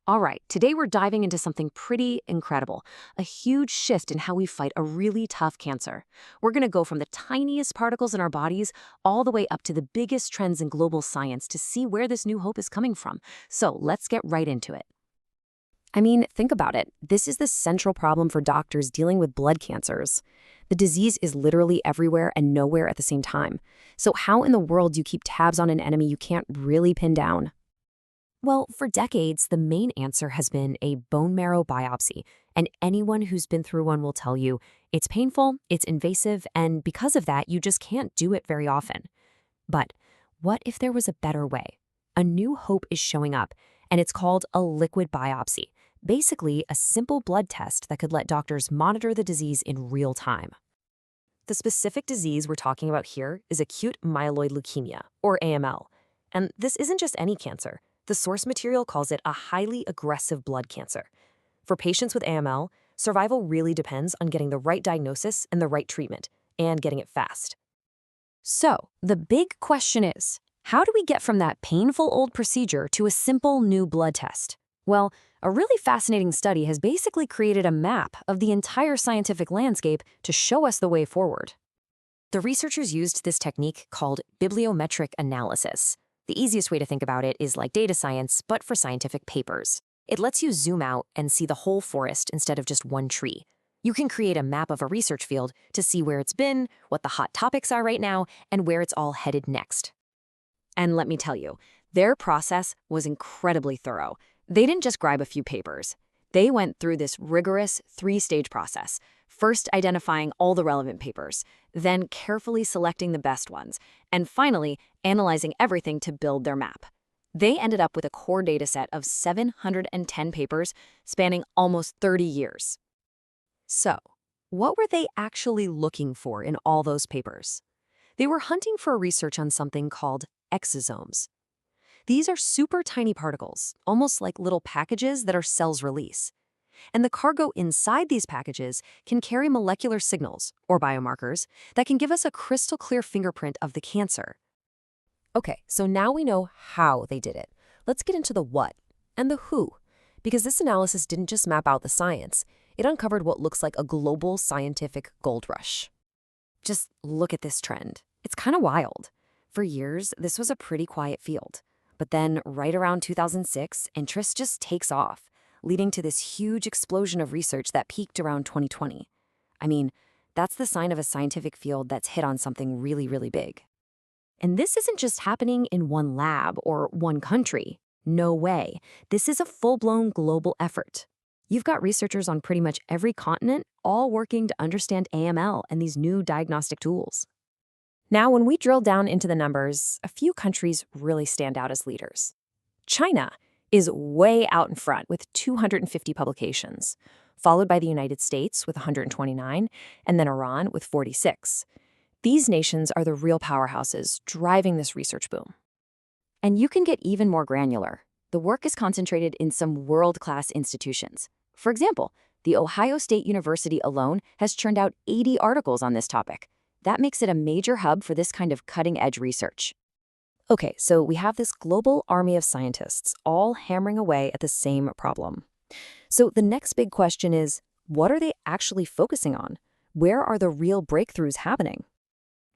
All right, today we're diving into something pretty incredible, a huge shift in how we fight a really tough cancer. We're going to go from the tiniest particles in our bodies all the way up to the biggest trends in global science to see where this new hope is coming from. So let's get right into it. I mean, think about it. This is the central problem for doctors dealing with blood cancers. The disease is literally everywhere and nowhere at the same time. So how in the world do you keep tabs on an enemy you can't really pin down? Well, for decades, the main answer has been a bone marrow biopsy, and anyone who's been through one will tell you it's painful, it's invasive, and because of that, you just can't do it very often. But what if there was a better way? A new hope is showing up, and it's called a liquid biopsy, basically a simple blood test that could let doctors monitor the disease in real time. The specific disease we're talking about here is acute myeloid leukemia, or AML. And this isn't just any cancer. The source material calls it a highly aggressive blood cancer. For patients with AML, survival really depends on getting the right diagnosis and the right treatment, and getting it fast. So, the big question is, how do we get from that painful old procedure to a simple new blood test? Well, a really fascinating study has basically created a map of the entire scientific landscape to show us the way forward. The researchers used this technique called bibliometric analysis. The easiest way to think about it is like data science, but for scientific papers. It lets you zoom out and see the whole forest instead of just one tree. You can create a map of a research field to see where it's been, what the hot topics are right now, and where it's all headed next. And let me tell you, their process was incredibly thorough. They didn't just grab a few papers. They went through this rigorous three-stage process, first identifying all the relevant papers, then carefully selecting the best ones, and finally analyzing everything to build their map. They ended up with a core dataset of 710 papers spanning almost 30 years. So, what were they actually looking for in all those papers? They were hunting for research on something called exosomes. These are super tiny particles, almost like little packages that our cells release. And the cargo inside these packages can carry molecular signals, or biomarkers, that can give us a crystal clear fingerprint of the cancer. Okay, so now we know how they did it. Let's get into the what and the who, because this analysis didn't just map out the science, it uncovered what looks like a global scientific gold rush. Just look at this trend. It's kind of wild. For years, this was a pretty quiet field. But then, right around 2006, interest just takes off, leading to this huge explosion of research that peaked around 2020. I mean, that's the sign of a scientific field that's hit on something really, really big. And this isn't just happening in one lab or one country. No way. This is a full-blown global effort. You've got researchers on pretty much every continent, all working to understand AML and these new diagnostic tools. Now, when we drill down into the numbers, a few countries really stand out as leaders. China is way out in front with 250 publications, followed by the United States with 129, and then Iran with 46. These nations are the real powerhouses driving this research boom. And you can get even more granular. The work is concentrated in some world-class institutions. For example, the Ohio State University alone has churned out 80 articles on this topic. That makes it a major hub for this kind of cutting-edge research. Okay, so we have this global army of scientists all hammering away at the same problem. So the next big question is, what are they actually focusing on? Where are the real breakthroughs happening?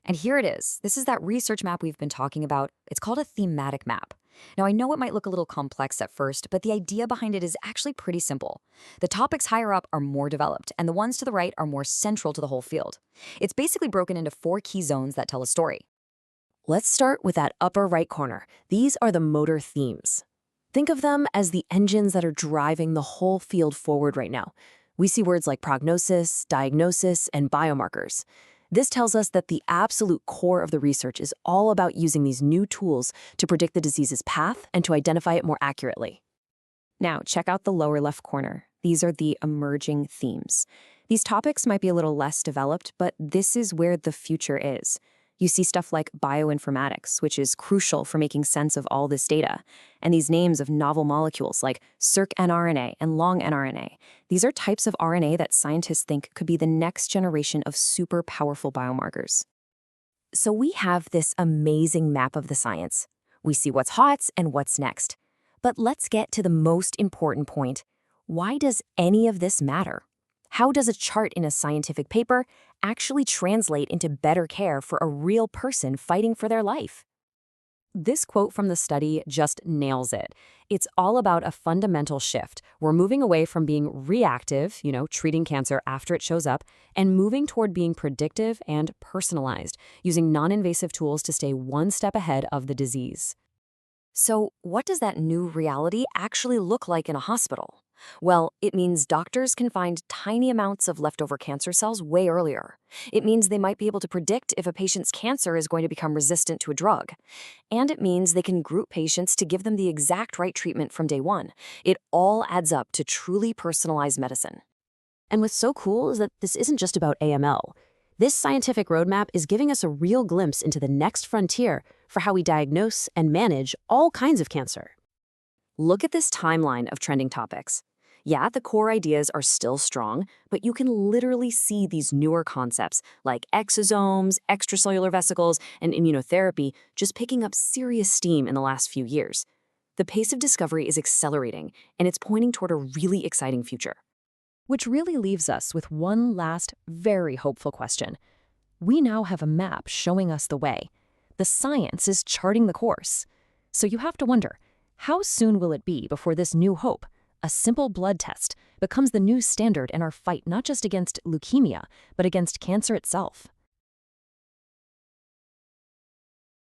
And here it is. This is that research map we've been talking about. It's called a thematic map. Now, I know it might look a little complex at first, but the idea behind it is actually pretty simple. The topics higher up are more developed, and the ones to the right are more central to the whole field. It's basically broken into 4 key zones that tell a story. Let's start with that upper right corner. These are the motor themes. Think of them as the engines that are driving the whole field forward right now. We see words like prognosis, diagnosis, and biomarkers. This tells us that the absolute core of the research is all about using these new tools to predict the disease's path and to identify it more accurately. Now, check out the lower left corner. These are the emerging themes. These topics might be a little less developed, but this is where the future is. You see stuff like bioinformatics, which is crucial for making sense of all this data, and these names of novel molecules like circRNA and long mRNA. These are types of RNA that scientists think could be the next generation of super powerful biomarkers. So we have this amazing map of the science. We see what's hot and what's next. But let's get to the most important point. Why does any of this matter? How does a chart in a scientific paper actually translate into better care for a real person fighting for their life? This quote from the study just nails it. It's all about a fundamental shift. We're moving away from being reactive, treating cancer after it shows up, and moving toward being predictive and personalized, using non-invasive tools to stay one step ahead of the disease. So, what does that new reality actually look like in a hospital? Well, it means doctors can find tiny amounts of leftover cancer cells way earlier. It means they might be able to predict if a patient's cancer is going to become resistant to a drug. And it means they can group patients to give them the exact right treatment from day one. It all adds up to truly personalized medicine. And what's so cool is that this isn't just about AML. This scientific roadmap is giving us a real glimpse into the next frontier for how we diagnose and manage all kinds of cancer. Look at this timeline of trending topics. Yeah, the core ideas are still strong, but you can literally see these newer concepts like exosomes, extracellular vesicles, and immunotherapy just picking up serious steam in the last few years. The pace of discovery is accelerating, and it's pointing toward a really exciting future. Which really leaves us with one last, very hopeful question. We now have a map showing us the way. The science is charting the course. So you have to wonder, how soon will it be before this new hope, a simple blood test, becomes the new standard in our fight not just against leukemia, but against cancer itself?